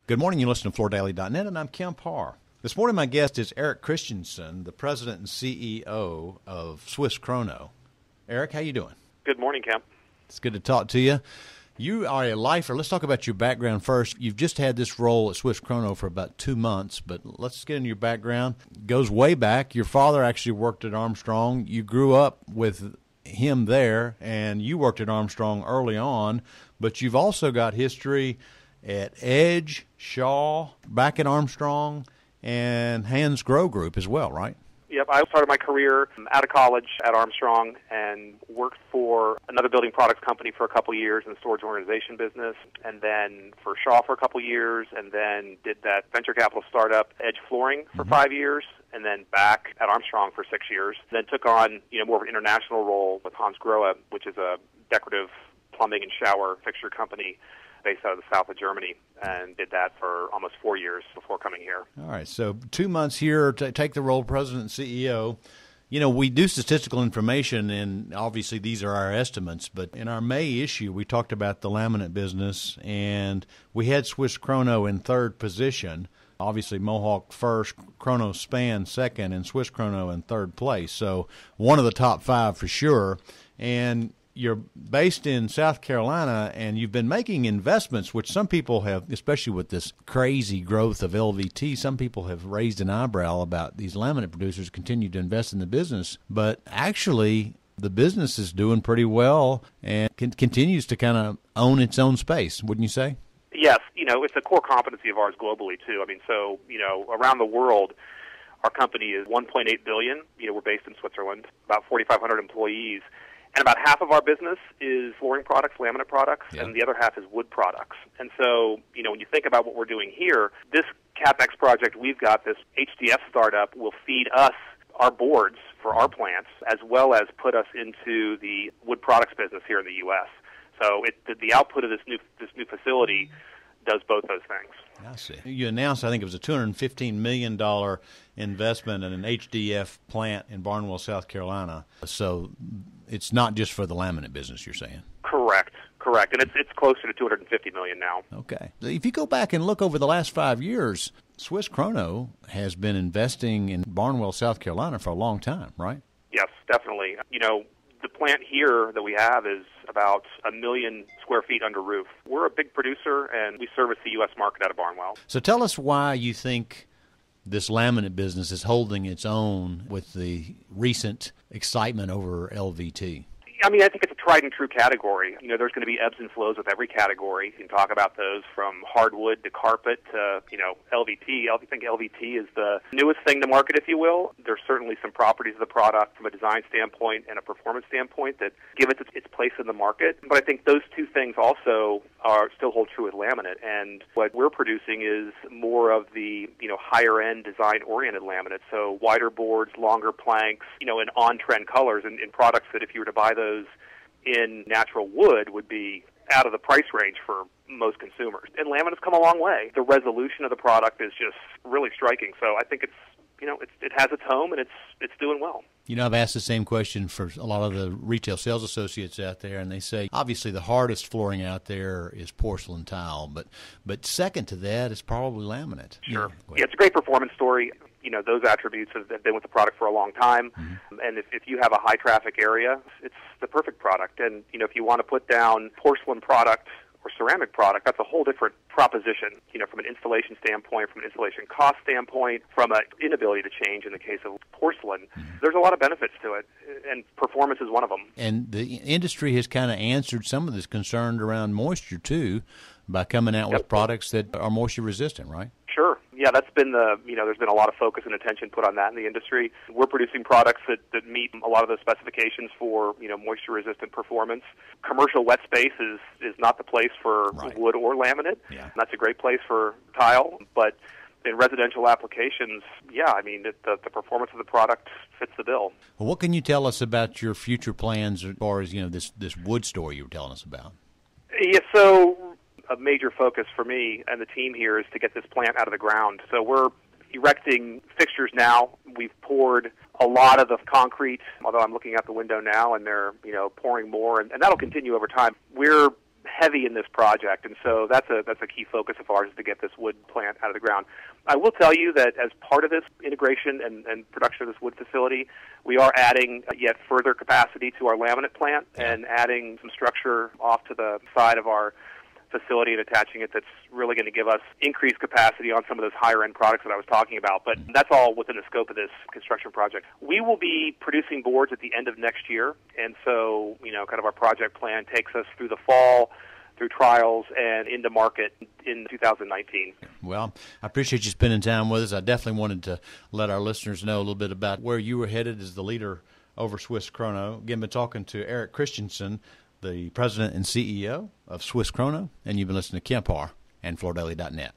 Good morning. You listen to FloorDaily.net, and I'm Kemp Harr. This morning, my guest is Erik Christensen, the president and CEO of Swiss Krono. Erik, how you doing? Good morning, Kemp. It's good to talk to you. You are a lifer. Let's talk about your background first. You've just had this role at Swiss Krono for about 2 months, but let's get into your background. It goes way back. Your father actually worked at Armstrong. You grew up with him there, and you worked at Armstrong early on, but you've also got history at Edge, Shaw, back at Armstrong, and Hans Grohe Group as well, right? Yep, I started my career out of college at Armstrong and worked for another building products company for a couple years in the storage organization business, and then for Shaw for a couple years, and then did that venture capital startup, Edge Flooring, for 5 years, and then back at Armstrong for 6 years. Then took on more of an international role with Hans Grohe, which is a decorative plumbing and shower fixture company based out of the south of Germany, and did that for almost 4 years before coming here. All right, so 2 months here to take the role of president and CEO. You know, we do statistical information, and obviously these are our estimates, but in our May issue, we talked about the laminate business, and we had Swiss Krono in third position. Obviously, Mohawk first, Krono Span second, and Swiss Krono in third place. So one of the top five for sure. And you're based in South Carolina, and you've been making investments, which some people have, especially with this crazy growth of LVT, some people have raised an eyebrow about these laminate producers continue to invest in the business. But actually, the business is doing pretty well and continues to kind of own its own space, wouldn't you say? Yes, it's a core competency of ours globally, too. I mean, so, around the world, our company is $1.8 billion. We're based in Switzerland, about 4,500 employees. And about half of our business is flooring products, laminate products, and the other half is wood products. And so, when you think about what we're doing here, this CapEx project we've got, this HDF startup, will feed us our boards for our plants, as well as put us into the wood products business here in the U.S. So the output of this new facility does both those things. I see. You announced, I think it was a $215 million investment in an HDF plant in Barnwell, South Carolina. So it's not just for the laminate business, you're saying? Correct. And it's closer to $250 million now. Okay. If you go back and look over the last 5 years, Swiss Krono has been investing in Barnwell, South Carolina for a long time, right? Yes, definitely. The plant here that we have is about 1 million square feet under roof. We're a big producer, and we service the U.S. market out of Barnwell. So tell us why you think this laminate business is holding its own with the recent excitement over LVT. I mean, I think it's a tried and true category. There's going to be ebbs and flows with every category. You can talk about those from hardwood to carpet to, LVT. I think LVT is the newest thing to market, if you will. There's certainly some properties of the product from a design standpoint and a performance standpoint that give it its place in the market. But I think those two things also still hold true with laminate. And what we're producing is more of the, higher-end design-oriented laminate. So wider boards, longer planks, in on-trend colors and products that if you were to buy those in natural wood would be out of the price range for most consumers. And laminate's come a long way. The resolution of the product is just really striking. So I think it has its home and it's doing well. I've asked the same question for a lot of the retail sales associates out there, and they say, obviously, the hardest flooring out there is porcelain tile, but second to that is probably laminate. Sure. Yeah, it's a great performance story. Those attributes have been with the product for a long time, and if you have a high-traffic area, it's the perfect product. And, if you want to put down porcelain product or ceramic product, that's a whole different proposition, from an installation standpoint, from an installation cost standpoint, from an inability to change in the case of porcelain. There's a lot of benefits to it, and performance is one of them. And the industry has kind of answered some of this concern around moisture, too, by coming out with products that are moisture resistant, right? Sure. Yeah, that's been there's been a lot of focus and attention put on that in the industry. We're producing products that meet a lot of the specifications for, moisture-resistant performance. Commercial wet space is not the place for wood or laminate. Yeah. That's a great place for tile, but in residential applications, the performance of the product fits the bill. Well, what can you tell us about your future plans as far as, this wood store you were telling us about? Yeah, so a major focus for me and the team here is to get this plant out of the ground. So we're erecting fixtures now. We've poured a lot of the concrete, although I'm looking out the window now and they're, pouring more, and that'll continue over time. We're heavy in this project, and so that's a key focus of ours, is to get this wood plant out of the ground. I will tell you that as part of this integration and production of this wood facility, we are adding yet further capacity to our laminate plant and adding some structure off to the side of our facility and attaching it that's really going to give us increased capacity on some of those higher-end products that I was talking about. But that's all within the scope of this construction project. We will be producing boards at the end of next year, and so, kind of our project plan takes us through the fall, through trials, and into market in 2019. Well, I appreciate you spending time with us. I definitely wanted to let our listeners know a little bit about where you were headed as the leader over Swiss Krono. Again, been talking to Erik Christensen, the president and CEO of Swiss Krono, and you've been listening to Kemp Harr and FloorDaily.net.